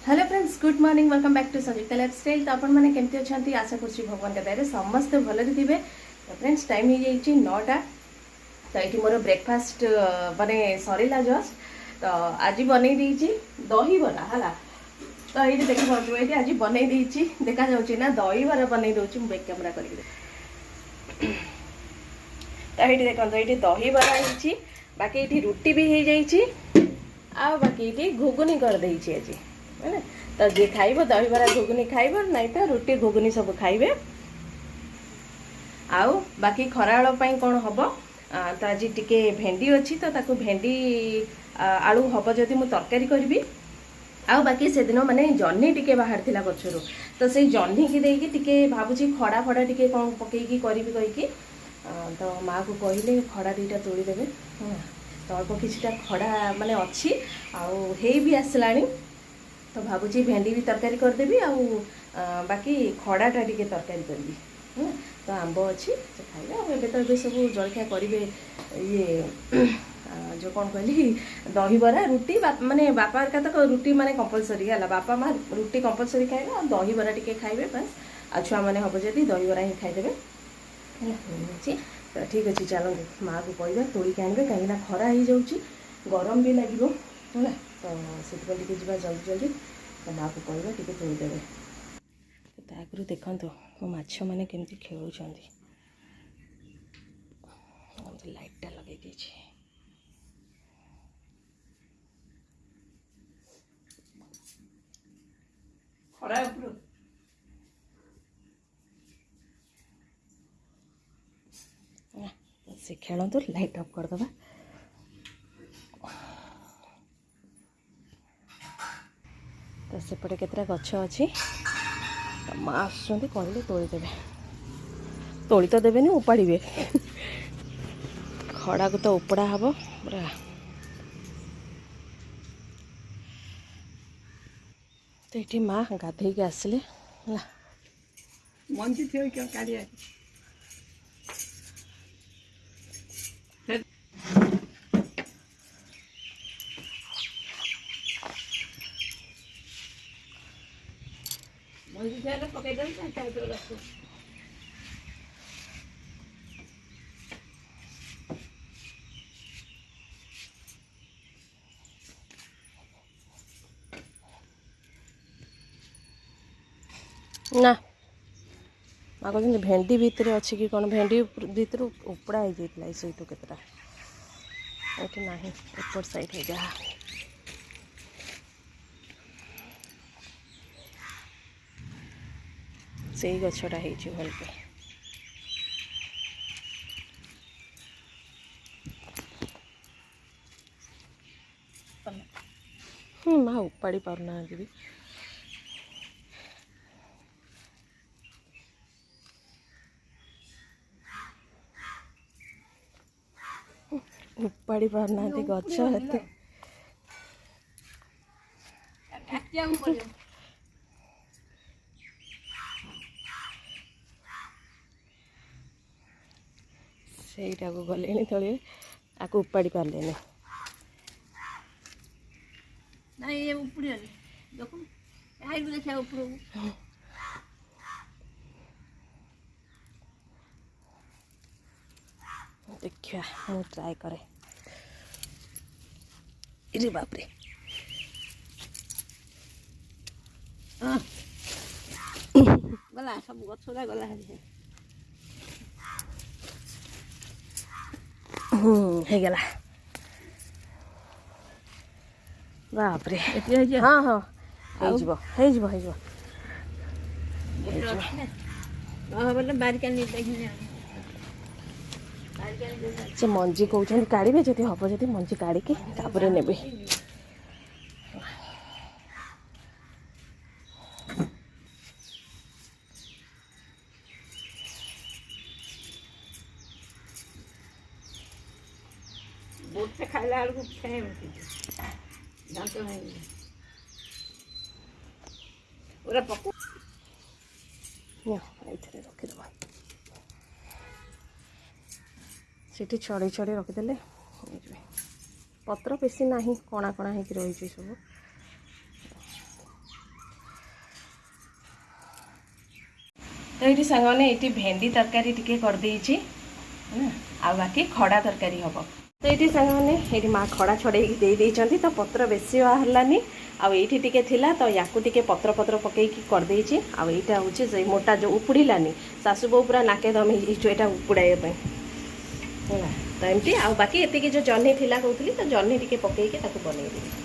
Hello friends, good morning, welcome back to Sanyukt lifestyle. तो आपण मैंने केमती अच्छा आशा कर भगवान का दया समस्ते भलरे थे। तो फ्रेंड्स टाइम हो जाइए 9टा। तो ये मोर ब्रेकफास्ट माने सरला जस्ट। तो आज बनई दही बरा है। तो ये देख पार्टी ये आज बनई देखा जा दही बरा बनई दूसरी बैक कैमेरा कर। तो ये देखो ये दही बरा हो बाकी ये रुटी भी हो जाइए आ बाकी ये घुगुनी कर देइछि आज है। तो जी खाइब दही बरा घुगुनी खाइब नहीं तो रुटी घुगुनी सब खाइबे। आउ बाकी खराळ पई कोन हबो तो आज टिके भेंडी अच्छी तो ताकू भेंडी आलू हबो जदि मु तरकारी करबी। आउ बाकी से दिन माने जन्नी टिके बाहर थिला गछरु तो से जन्नी की देकी टिके भाबुची खड़ा फड़ा टिके कोन पकेकी करबी कहिकी। तो माँ को कहले खड़ा दीटा तोड़ी देबे। तो अल्प किछटा खड़ा माने अच्छी आउ हे भी आसलानी। तो भाबुची भेंडी भी तरकारी करदेवी आउ बाकी खड़ाटा टिके तरकारी करबी। तो आंब अच्छी से खाइबे। आ तो ये सब जलखिया करेंगे ये जो कौन कहली दही बरा रुटी माने बापा का तो रुटी माने कंपलसरी है। बापा माँ रुटी कंपलसरी खाइबे और दही बरा टिके खाइबे बस। आ छुआ मैंने हम जदि दही बरा ही खाईदेवे है। तो ठीक अच्छे चलते माँ को कहवा तोड़िक आनबे कहीं खरा हो जाऊँगी गरम भी लगे है। तो से जा जल्दी जल्दी तो माँ को कहवा टी तोड़देवे। तो आगु देखु मो माछ मैंने केमती खेलुं लाइटा लगे दीजिए। से खेलतु लाइट ऑफ करदे। तो सेपटे केतरा गछ अच्छी तो माँ आसुँच कहले तोड़ीदेवे। तोड़ी तो देवे उपाड़े खड़ा को तो उपड़ा हम पूरा। तो ये माँ गाधे के आसिले मंजी थे क्या काढ़िया मंजी थे पकड़ दे ना माँ कहते भेंडी भितर अच्छी कि कौन भेंडी भितर उपड़ा हो जाता से केतटा ये ना एपट साइड हो जा से गछटा हो भल के माँ उपाड़ी पारना भी उपाड़ी पारना गछ हेते सेटा को गले तले आको उपाड़ी पारले नहीं ये ऊपर देखो आई भी देखा ऊपर देखिए मु ट्राए करे। इरे बाप रे गला सब गछरा गला है गला बाप रे हाँ हाँ से मंजी कौन काढ़े जब हम जब मंजी काढ़ी ने बोट से खाइला को फेम दांत नहीं ओरा पको ये रखीदे सीटी छड़े छड़े रखीदे पत्र बेसी ना कणा कणा हो रही सब तो ये सांगने ये भेंडी तरकारी टिके कर देइछि आ बाकी खड़ा तरकारी हम तो ये सांगने ये माँ खड़ा छड़े दे देइछंती तो पत्र बेसी बाहरलानी आउ ये टिके थिला तो याकू टिके पत्र पत्र पकईकी कर देइछि आउ एटा होछि जे मोटा जो उपुड़िलानी सासु बो पूरा नाके दम एटा उपुड़ाए पे तो एमती आउ बाकी एतिकी जो जन्नी थिला कहउतली तो जन्नी टिके पकईकी ताकू बनै देबी।